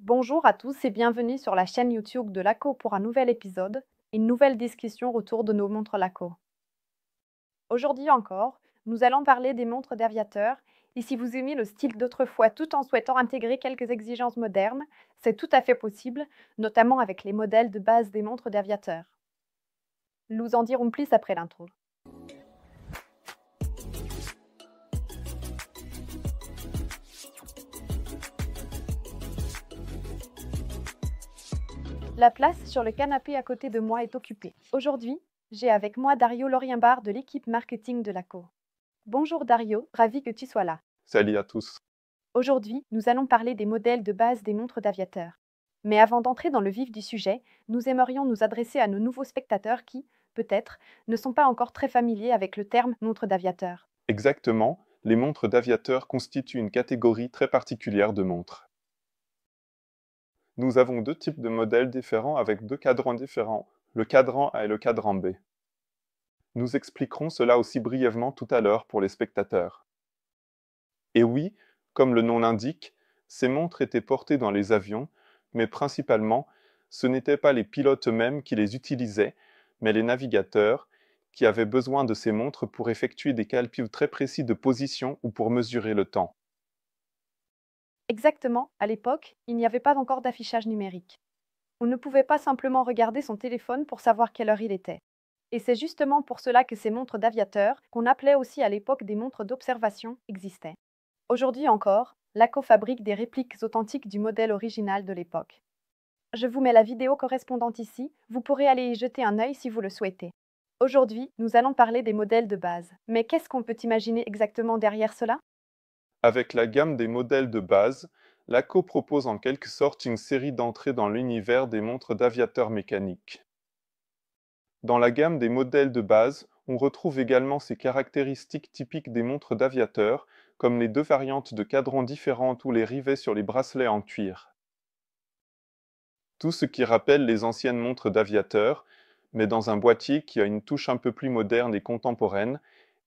Bonjour à tous et bienvenue sur la chaîne YouTube de Laco pour un nouvel épisode, une nouvelle discussion autour de nos montres Laco. Aujourd'hui encore, nous allons parler des montres d'aviateurs et si vous aimez le style d'autrefois tout en souhaitant intégrer quelques exigences modernes, c'est tout à fait possible, notamment avec les modèles de base des montres d'aviateurs. Nous en dirons plus après l'intro. La place sur le canapé à côté de moi est occupée. Aujourd'hui, j'ai avec moi Dario Lorienbar de l'équipe marketing de Laco. Bonjour Dario, ravi que tu sois là. Salut à tous. Aujourd'hui, nous allons parler des modèles de base des montres d'aviateurs. Mais avant d'entrer dans le vif du sujet, nous aimerions nous adresser à nos nouveaux spectateurs qui, peut-être, ne sont pas encore très familiers avec le terme montre d'aviateur. Exactement, les montres d'aviateurs constituent une catégorie très particulière de montres. Nous avons deux types de modèles différents avec deux cadrans différents, le cadran A et le cadran B. Nous expliquerons cela aussi brièvement tout à l'heure pour les spectateurs. Et oui, comme le nom l'indique, ces montres étaient portées dans les avions, mais principalement, ce n'étaient pas les pilotes eux-mêmes qui les utilisaient, mais les navigateurs, qui avaient besoin de ces montres pour effectuer des calculs très précis de position ou pour mesurer le temps. Exactement, à l'époque, il n'y avait pas encore d'affichage numérique. On ne pouvait pas simplement regarder son téléphone pour savoir quelle heure il était. Et c'est justement pour cela que ces montres d'aviateurs, qu'on appelait aussi à l'époque des montres d'observation, existaient. Aujourd'hui encore, Laco fabrique des répliques authentiques du modèle original de l'époque. Je vous mets la vidéo correspondante ici, vous pourrez aller y jeter un œil si vous le souhaitez. Aujourd'hui, nous allons parler des modèles de base. Mais qu'est-ce qu'on peut imaginer exactement derrière cela? Avec la gamme des modèles de base, Laco propose en quelque sorte une série d'entrées dans l'univers des montres d'aviateurs mécaniques. Dans la gamme des modèles de base, on retrouve également ces caractéristiques typiques des montres d'aviateurs, comme les deux variantes de cadrans différentes ou les rivets sur les bracelets en cuir. Tout ce qui rappelle les anciennes montres d'aviateurs, mais dans un boîtier qui a une touche un peu plus moderne et contemporaine,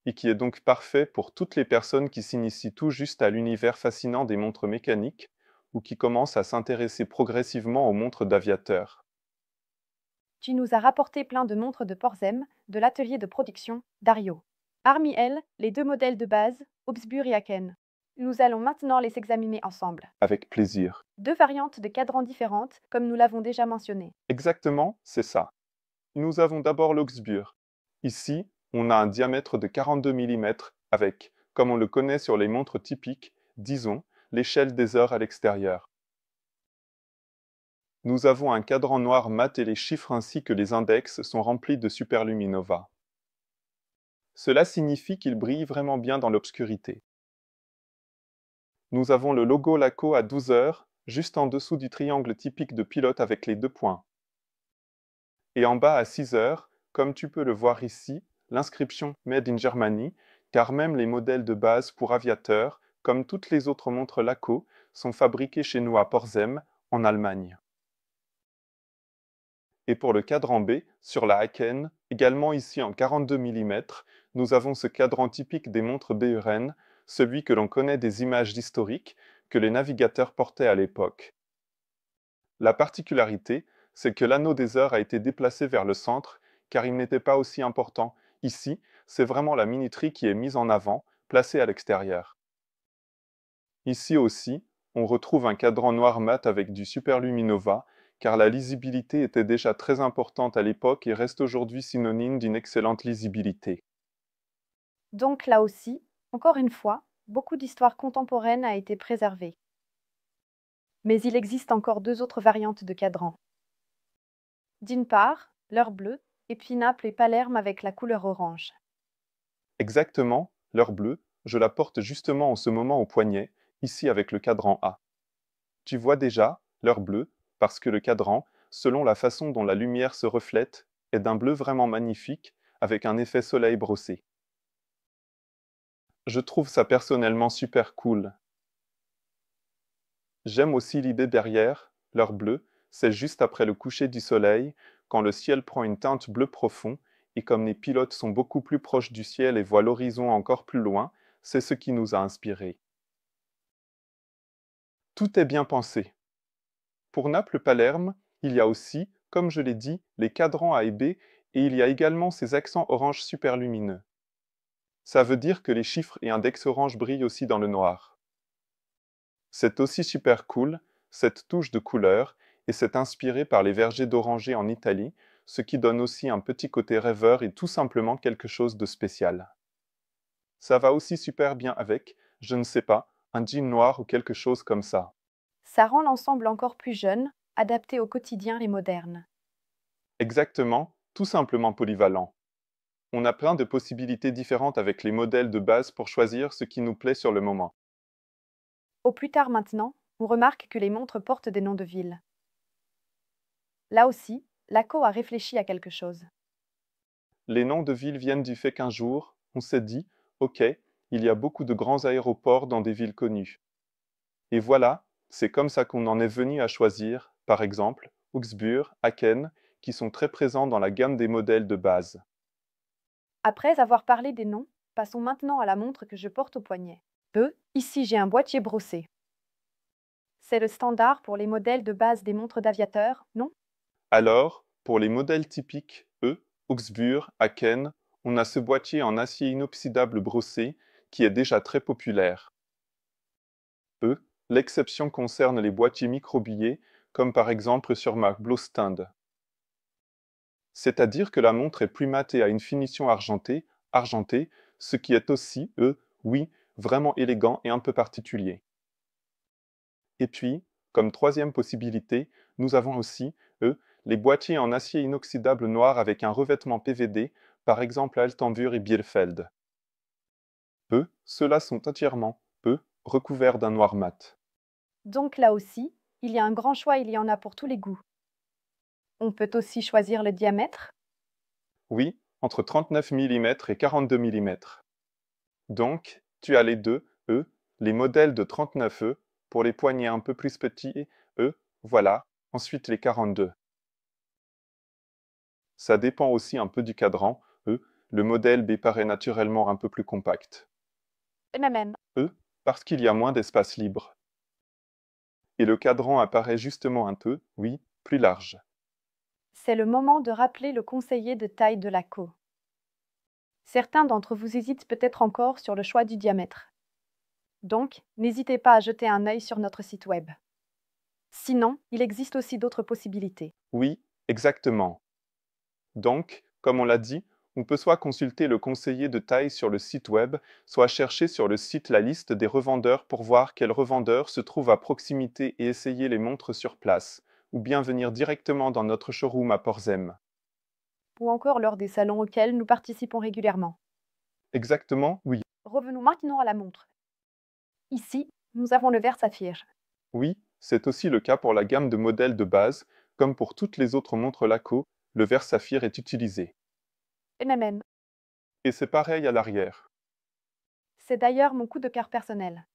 et qui est donc parfait pour toutes les personnes qui s'initient tout juste à l'univers fascinant des montres mécaniques, ou qui commencent à s'intéresser progressivement aux montres d'aviateurs. Tu nous as rapporté plein de montres de Porzem, de l'atelier de production, Dario. Parmi elles, les deux modèles de base, Obsbur et Aken. Nous allons maintenant les examiner ensemble. Avec plaisir. Deux variantes de cadrans différentes, comme nous l'avons déjà mentionné. Exactement, c'est ça. Nous avons d'abord l'Augsburg. Ici, on a un diamètre de 42 mm avec, comme on le connaît sur les montres typiques, disons, l'échelle des heures à l'extérieur. Nous avons un cadran noir mat et les chiffres ainsi que les index sont remplis de superluminova. Cela signifie qu'il brille vraiment bien dans l'obscurité. Nous avons le logo Laco à 12 heures, juste en dessous du triangle typique de pilote avec les deux points. Et en bas à 6 heures, comme tu peux le voir ici, l'inscription Made in Germany, car même les modèles de base pour aviateurs, comme toutes les autres montres Laco, sont fabriqués chez nous à Porzem, en Allemagne. Et pour le cadran B, sur la Haken, également ici en 42 mm, nous avons ce cadran typique des montres Buren, celui que l'on connaît des images historiques que les navigateurs portaient à l'époque. La particularité, c'est que l'anneau des heures a été déplacé vers le centre, car il n'était pas aussi important. Ici, c'est vraiment la minuterie qui est mise en avant, placée à l'extérieur. Ici aussi, on retrouve un cadran noir mat avec du superluminova, car la lisibilité était déjà très importante à l'époque et reste aujourd'hui synonyme d'une excellente lisibilité. Donc là aussi, encore une fois, beaucoup d'histoire contemporaine a été préservée. Mais il existe encore deux autres variantes de cadrans. D'une part, l'heure bleue, et puis Naples et Palerme avec la couleur orange. Exactement, l'heure bleue, je la porte justement en ce moment au poignet, ici avec le cadran A. Tu vois déjà, l'heure bleue, parce que le cadran, selon la façon dont la lumière se reflète, est d'un bleu vraiment magnifique, avec un effet soleil brossé. Je trouve ça personnellement super cool. J'aime aussi l'idée derrière, l'heure bleue, c'est juste après le coucher du soleil, quand le ciel prend une teinte bleu profond, et comme les pilotes sont beaucoup plus proches du ciel et voient l'horizon encore plus loin, c'est ce qui nous a inspirés. Tout est bien pensé. Pour Naples-Palerme, il y a aussi, comme je l'ai dit, les cadrans A et B, et il y a également ces accents orange super lumineux. Ça veut dire que les chiffres et index orange brillent aussi dans le noir. C'est aussi super cool, cette touche de couleur, et c'est inspiré par les vergers d'orangers en Italie, ce qui donne aussi un petit côté rêveur et tout simplement quelque chose de spécial. Ça va aussi super bien avec, je ne sais pas, un jean noir ou quelque chose comme ça. Ça rend l'ensemble encore plus jeune, adapté au quotidien et moderne. Exactement, tout simplement polyvalent. On a plein de possibilités différentes avec les modèles de base pour choisir ce qui nous plaît sur le moment. Au plus tard maintenant, on remarque que les montres portent des noms de villes. Là aussi, l'ACO a réfléchi à quelque chose. Les noms de villes viennent du fait qu'un jour, on s'est dit, ok, il y a beaucoup de grands aéroports dans des villes connues. Et voilà, c'est comme ça qu'on en est venu à choisir, par exemple, Augsburg, Aachen, qui sont très présents dans la gamme des modèles de base. Après avoir parlé des noms, passons maintenant à la montre que je porte au poignet. Ici j'ai un boîtier brossé. C'est le standard pour les modèles de base des montres d'aviateurs, non? Alors, pour les modèles typiques Augsburg, Aachen, on a ce boîtier en acier inoxydable brossé qui est déjà très populaire. L'exception concerne les boîtiers microbillets, comme par exemple sur ma Blaustand. C'est-à-dire que la montre est plus mate et a une finition argentée, ce qui est aussi, oui, vraiment élégant et un peu particulier. Et puis, comme troisième possibilité, nous avons aussi, les boîtiers en acier inoxydable noir avec un revêtement PVD, par exemple Altenburg et Bielefeld. Ceux-là sont entièrement, recouverts d'un noir mat. Donc là aussi, il y a un grand choix, il y en a pour tous les goûts. On peut aussi choisir le diamètre. Oui, entre 39 mm et 42 mm. Donc, tu as les deux, les modèles de 39 pour les poignets un peu plus petits, voilà, ensuite les 42. Ça dépend aussi un peu du cadran, le modèle B paraît naturellement un peu plus compact. Même. Parce qu'il y a moins d'espace libre. Et le cadran apparaît justement un peu, oui, plus large. C'est le moment de rappeler le conseiller de taille de l'ACO. Certains d'entre vous hésitent peut-être encore sur le choix du diamètre. Donc, n'hésitez pas à jeter un œil sur notre site web. Sinon, il existe aussi d'autres possibilités. Oui, exactement. Donc, comme on l'a dit, on peut soit consulter le conseiller de taille sur le site web, soit chercher sur le site la liste des revendeurs pour voir quels revendeurs se trouvent à proximité et essayer les montres sur place, ou bien venir directement dans notre showroom à Porzem. Ou encore lors des salons auxquels nous participons régulièrement. Exactement, oui. Revenons maintenant à la montre. Ici, nous avons le verre saphir. Oui, c'est aussi le cas pour la gamme de modèles de base, comme pour toutes les autres montres Laco, le verre saphir est utilisé. Même. Et c'est pareil à l'arrière. C'est d'ailleurs mon coup de cœur personnel.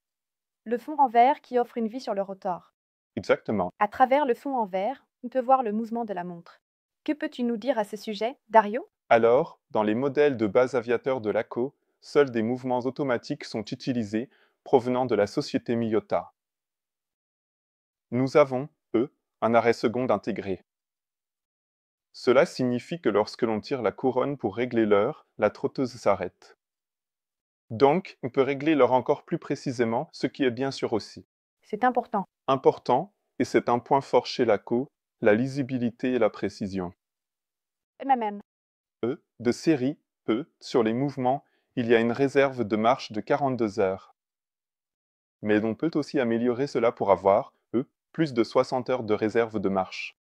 Le fond en verre qui offre une vue sur le rotor. Exactement. À travers le fond en verre, on peut voir le mouvement de la montre. Que peux-tu nous dire à ce sujet, Dario? Alors, dans les modèles de base aviateurs de Laco, seuls des mouvements automatiques sont utilisés provenant de la société Miyota. Nous avons, un arrêt seconde intégré. Cela signifie que lorsque l'on tire la couronne pour régler l'heure, la trotteuse s'arrête. Donc, on peut régler l'heure encore plus précisément, ce qui est bien sûr aussi C'est important. important, et c'est un point fort chez Laco, la lisibilité et la précision. Même. De série, sur les mouvements, il y a une réserve de marche de 42 heures. Mais on peut aussi améliorer cela pour avoir, plus de 60 heures de réserve de marche.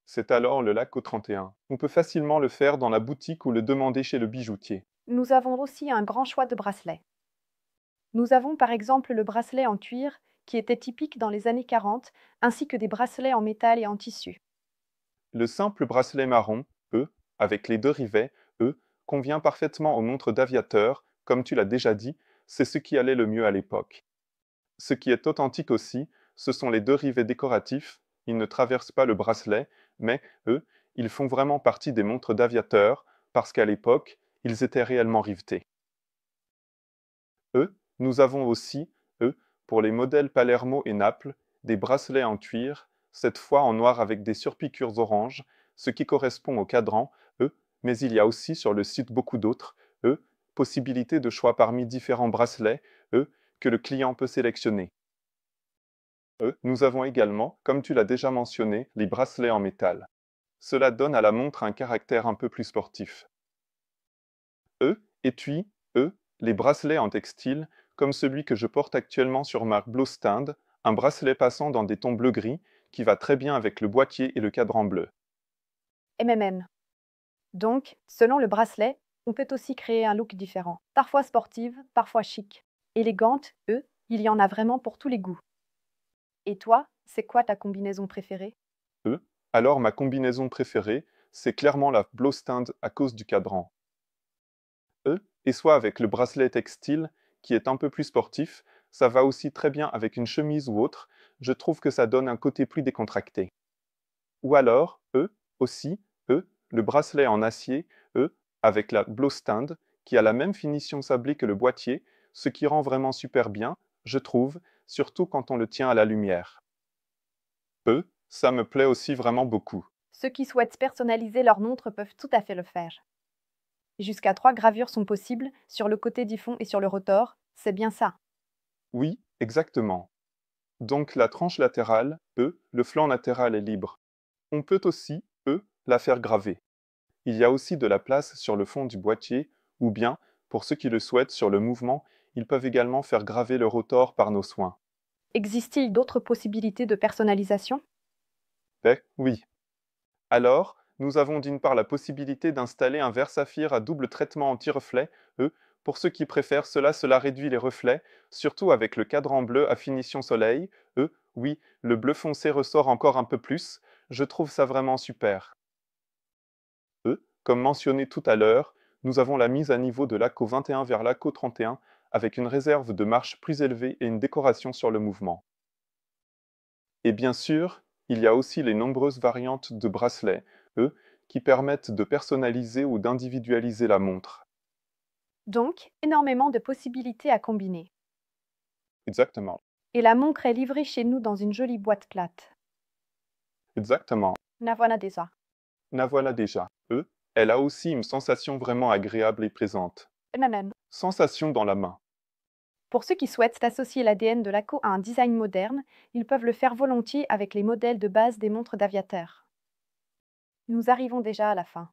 C'est alors le Laco 31. On peut facilement le faire dans la boutique ou le demander chez le bijoutier. Nous avons aussi un grand choix de bracelets. Nous avons par exemple le bracelet en cuir, qui était typique dans les années 40, ainsi que des bracelets en métal et en tissu. Le simple bracelet marron, avec les deux rivets, convient parfaitement aux montres d'aviateur, comme tu l'as déjà dit, c'est ce qui allait le mieux à l'époque. Ce qui est authentique aussi, ce sont les deux rivets décoratifs, ils ne traversent pas le bracelet, mais, ils font vraiment partie des montres d'aviateur, parce qu'à l'époque, ils étaient réellement rivetés. Nous avons aussi, pour les modèles Palermo et Naples, des bracelets en cuir, cette fois en noir avec des surpiqûres orange, ce qui correspond au cadran, mais il y a aussi sur le site beaucoup d'autres, possibilités de choix parmi différents bracelets, que le client peut sélectionner. Nous avons également, comme tu l'as déjà mentionné, les bracelets en métal. Cela donne à la montre un caractère un peu plus sportif. Étui, les bracelets en textile, comme celui que je porte actuellement sur ma Blue Stand, un bracelet passant dans des tons bleu-gris, qui va très bien avec le boîtier et le cadran bleu. MMM. Donc, selon le bracelet, on peut aussi créer un look différent, parfois sportive, parfois chic. Élégante, il y en a vraiment pour tous les goûts. Et toi, c'est quoi ta combinaison préférée? Alors ma combinaison préférée, c'est clairement la Blow Stand à cause du cadran. Et soit avec le bracelet textile, qui est un peu plus sportif, ça va aussi très bien avec une chemise ou autre, je trouve que ça donne un côté plus décontracté. Ou alors, aussi, le bracelet en acier, avec la Blow Stand, qui a la même finition sablée que le boîtier, ce qui rend vraiment super bien, je trouve, surtout quand on le tient à la lumière. Ça me plaît aussi vraiment beaucoup. Ceux qui souhaitent personnaliser leur montre peuvent tout à fait le faire. Jusqu'à 3 gravures sont possibles sur le côté du fond et sur le rotor, c'est bien ça. Oui, exactement. Donc la tranche latérale, le flanc latéral est libre. On peut aussi, la faire graver. Il y a aussi de la place sur le fond du boîtier, ou bien, pour ceux qui le souhaitent sur le mouvement, ils peuvent également faire graver le rotor par nos soins. Existe-t-il d'autres possibilités de personnalisation? Oui. Alors, nous avons d'une part la possibilité d'installer un verre saphir à double traitement anti-reflet, pour ceux qui préfèrent cela réduit les reflets, surtout avec le cadran bleu à finition soleil, oui, le bleu foncé ressort encore un peu plus, je trouve ça vraiment super. Comme mentionné tout à l'heure, nous avons la mise à niveau de l'ACO 21 vers l'ACO 31 avec une réserve de marche plus élevée et une décoration sur le mouvement. Et bien sûr, il y a aussi les nombreuses variantes de bracelets, qui permettent de personnaliser ou d'individualiser la montre. Donc, énormément de possibilités à combiner. Exactement. Et la montre est livrée chez nous dans une jolie boîte plate. Exactement. La voilà déjà. La voilà déjà. Elle a aussi une sensation vraiment agréable et plaisante. Nanan. Sensation dans la main. Pour ceux qui souhaitent associer l'ADN de l'ACO à un design moderne, ils peuvent le faire volontiers avec les modèles de base des montres d'aviateurs. Nous arrivons déjà à la fin.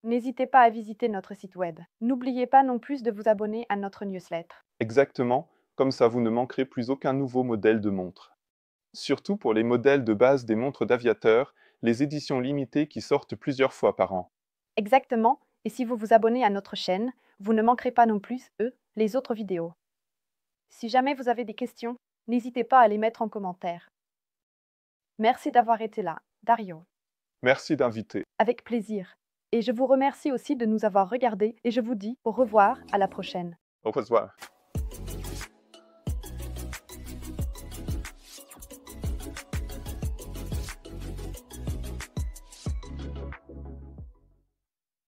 N'hésitez pas à visiter notre site web. N'oubliez pas non plus de vous abonner à notre newsletter. Exactement, comme ça vous ne manquerez plus aucun nouveau modèle de montre. Surtout pour les modèles de base des montres d'aviateurs, les éditions limitées qui sortent plusieurs fois par an. Exactement, et si vous vous abonnez à notre chaîne, vous ne manquerez pas non plus, les autres vidéos. Si jamais vous avez des questions, n'hésitez pas à les mettre en commentaire. Merci d'avoir été là, Dario. Merci d'inviter. Avec plaisir. Et je vous remercie aussi de nous avoir regardés et je vous dis au revoir, à la prochaine. Au revoir.